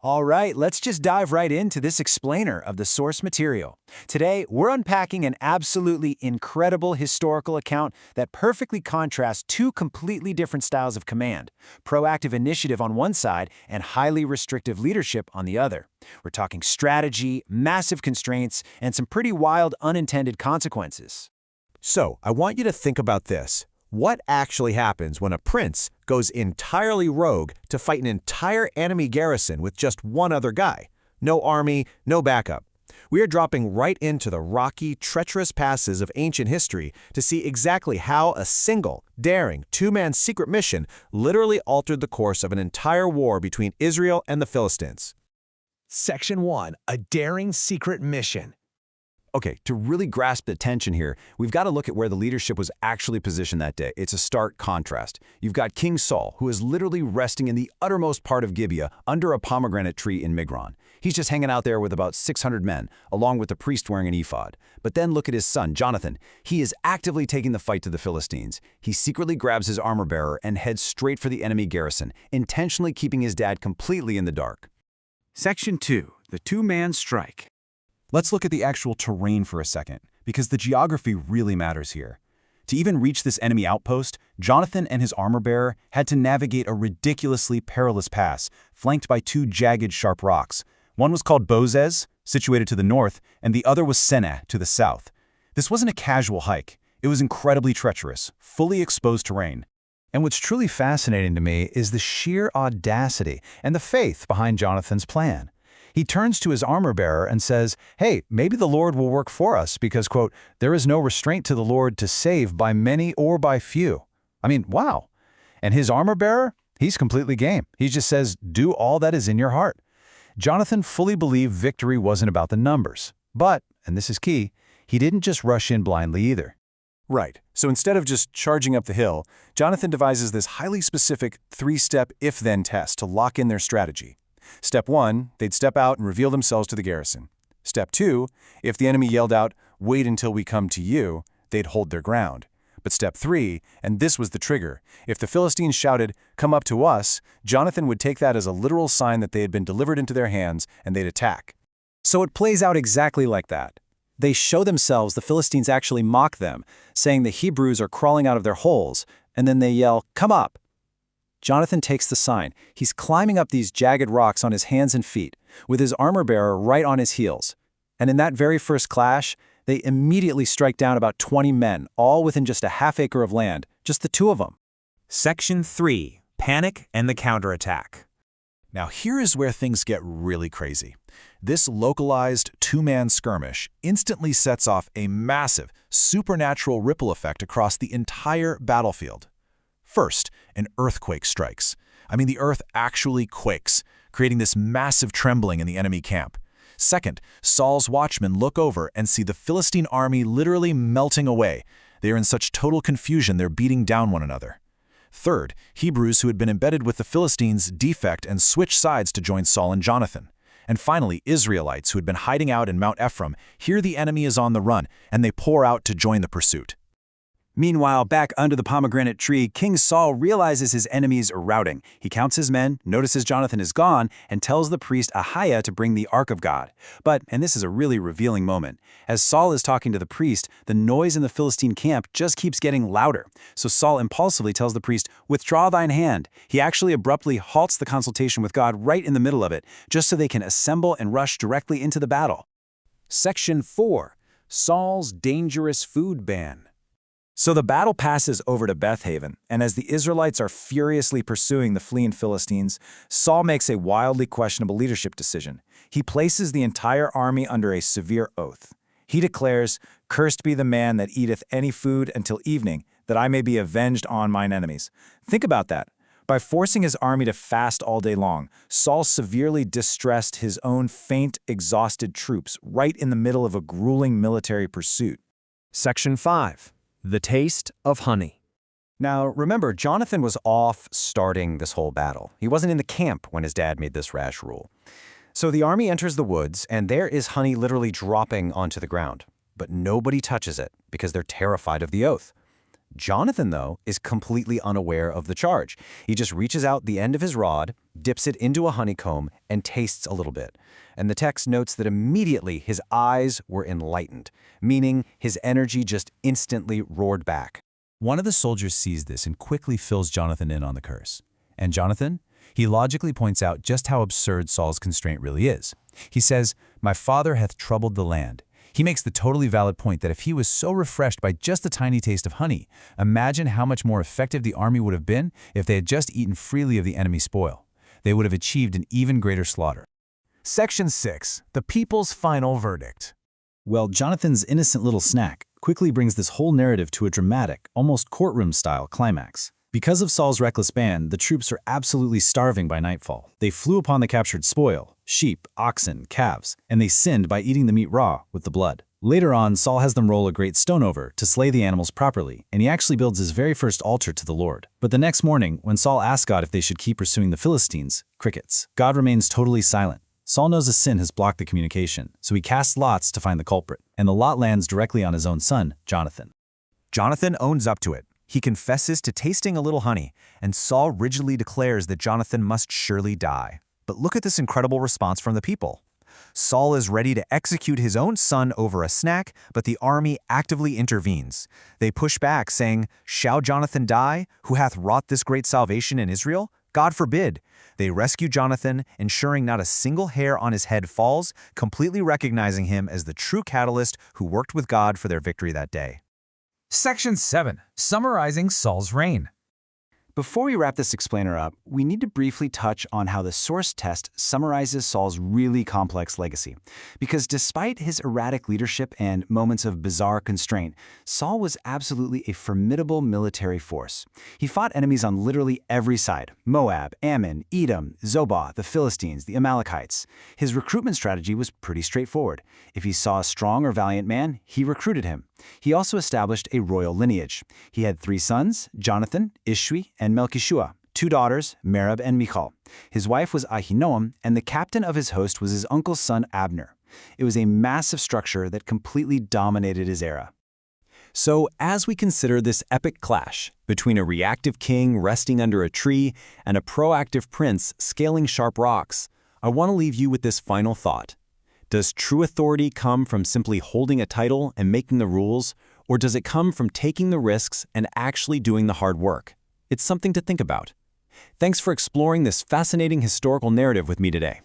All right, let's just dive right into this explainer of the source material. Today, we're unpacking an absolutely incredible historical account that perfectly contrasts two completely different styles of command: proactive initiative on one side and highly restrictive leadership on the other. We're talking strategy, massive constraints, and some pretty wild unintended consequences. So, I want you to think about this. What actually happens when a prince goes entirely rogue to fight an entire enemy garrison with just one other guy? No army, no backup. We are dropping right into the rocky, treacherous passes of ancient history to see exactly how a single, daring, two-man secret mission literally altered the course of an entire war between Israel and the Philistines. Section 1. A daring secret mission. Okay, to really grasp the tension here, we've got to look at where the leadership was actually positioned that day. It's a stark contrast. You've got King Saul, who is literally resting in the uttermost part of Gibeah under a pomegranate tree in Migron. He's just hanging out there with about 600 men, along with the priest wearing an ephod. But then look at his son, Jonathan. He is actively taking the fight to the Philistines. He secretly grabs his armor-bearer and heads straight for the enemy garrison, intentionally keeping his dad completely in the dark. Section 2. The two-man strike. Let's look at the actual terrain for a second, because the geography really matters here. To even reach this enemy outpost, Jonathan and his armor-bearer had to navigate a ridiculously perilous pass, flanked by two jagged, sharp rocks. One was called Bozez, situated to the north, and the other was Seneh, to the south. This wasn't a casual hike. It was incredibly treacherous, fully exposed terrain. And what's truly fascinating to me is the sheer audacity and the faith behind Jonathan's plan. He turns to his armor-bearer and says, hey, maybe the Lord will work for us because, quote, there is no restraint to the Lord to save by many or by few. I mean, wow. And his armor-bearer, he's completely game. He just says, do all that is in your heart. Jonathan fully believed victory wasn't about the numbers. But, and this is key, he didn't just rush in blindly either. Right. So instead of just charging up the hill, Jonathan devises this highly specific three-step if-then test to lock in their strategy. Step 1, they'd step out and reveal themselves to the garrison. Step 2, if the enemy yelled out, wait until we come to you, they'd hold their ground. But step 3, and this was the trigger, if the Philistines shouted, come up to us, Jonathan would take that as a literal sign that they had been delivered into their hands and they'd attack. So it plays out exactly like that. They show themselves, the Philistines actually mock them, saying the Hebrews are crawling out of their holes, and then they yell, come up. Jonathan takes the sign. He's climbing up these jagged rocks on his hands and feet, with his armor-bearer right on his heels. And in that very first clash, they immediately strike down about 20 men, all within just a half-acre of land, just the two of them. Section 3. Panic and the counterattack. Now here is where things get really crazy. This localized two-man skirmish instantly sets off a massive, supernatural ripple effect across the entire battlefield. First, an earthquake strikes. I mean, the earth actually quakes, creating this massive trembling in the enemy camp. Second, Saul's watchmen look over and see the Philistine army literally melting away. They are in such total confusion they're beating down one another. Third, Hebrews who had been embedded with the Philistines defect and switch sides to join Saul and Jonathan. And finally, Israelites who had been hiding out in Mount Ephraim hear the enemy is on the run, and they pour out to join the pursuit. Meanwhile, back under the pomegranate tree, King Saul realizes his enemies are routing. He counts his men, notices Jonathan is gone, and tells the priest Ahiah to bring the Ark of God. But, and this is a really revealing moment, as Saul is talking to the priest, the noise in the Philistine camp just keeps getting louder. So Saul impulsively tells the priest, withdraw thine hand. He actually abruptly halts the consultation with God right in the middle of it, just so they can assemble and rush directly into the battle. Section 4. Saul's dangerous food ban. So the battle passes over to Bethaven, and as the Israelites are furiously pursuing the fleeing Philistines, Saul makes a wildly questionable leadership decision. He places the entire army under a severe oath. He declares, cursed be the man that eateth any food until evening, that I may be avenged on mine enemies. Think about that. By forcing his army to fast all day long, Saul severely distressed his own faint, exhausted troops right in the middle of a grueling military pursuit. Section 5. The taste of honey. Now, remember, Jonathan was off starting this whole battle. He wasn't in the camp when his dad made this rash rule. So the army enters the woods, and there is honey literally dropping onto the ground. But nobody touches it because they're terrified of the oath. Jonathan, though, is completely unaware of the charge. He just reaches out the end of his rod, dips it into a honeycomb, and tastes a little bit. And the text notes that immediately his eyes were enlightened, meaning his energy just instantly roared back. One of the soldiers sees this and quickly fills Jonathan in on the curse. And Jonathan? He logically points out just how absurd Saul's constraint really is. He says, "My father hath troubled the land." He makes the totally valid point that if he was so refreshed by just a tiny taste of honey, imagine how much more effective the army would have been if they had just eaten freely of the enemy spoil. They would have achieved an even greater slaughter. Section 6. The people's final verdict. Well, Jonathan's innocent little snack quickly brings this whole narrative to a dramatic, almost courtroom-style climax. Because of Saul's reckless ban, the troops are absolutely starving by nightfall. They flew upon the captured spoil, sheep, oxen, calves, and they sinned by eating the meat raw with the blood. Later on, Saul has them roll a great stone over to slay the animals properly, and he actually builds his very first altar to the Lord. But the next morning, when Saul asks God if they should keep pursuing the Philistines, crickets. God remains totally silent. Saul knows a sin has blocked the communication, so he casts lots to find the culprit, and the lot lands directly on his own son, Jonathan. Jonathan owns up to it. He confesses to tasting a little honey, and Saul rigidly declares that Jonathan must surely die. But look at this incredible response from the people. Saul is ready to execute his own son over a snack, but the army actively intervenes. They push back, saying, "Shall Jonathan die, who hath wrought this great salvation in Israel? God forbid." They rescue Jonathan, ensuring not a single hair on his head falls, completely recognizing him as the true catalyst who worked with God for their victory that day. Section 7. Summarizing Saul's reign. Before we wrap this explainer up, we need to briefly touch on how the source test summarizes Saul's really complex legacy. Because despite his erratic leadership and moments of bizarre constraint, Saul was absolutely a formidable military force. He fought enemies on literally every side: Moab, Ammon, Edom, Zobah, the Philistines, the Amalekites. His recruitment strategy was pretty straightforward. If he saw a strong or valiant man, he recruited him. He also established a royal lineage. He had 3 sons, Jonathan, Ishwi, and Melchishua, 2 daughters, Merab and Michal. His wife was Ahinoam, and the captain of his host was his uncle's son Abner. It was a massive structure that completely dominated his era. So, as we consider this epic clash between a reactive king resting under a tree and a proactive prince scaling sharp rocks, I want to leave you with this final thought. Does true authority come from simply holding a title and making the rules, or does it come from taking the risks and actually doing the hard work? It's something to think about. Thanks for exploring this fascinating historical narrative with me today.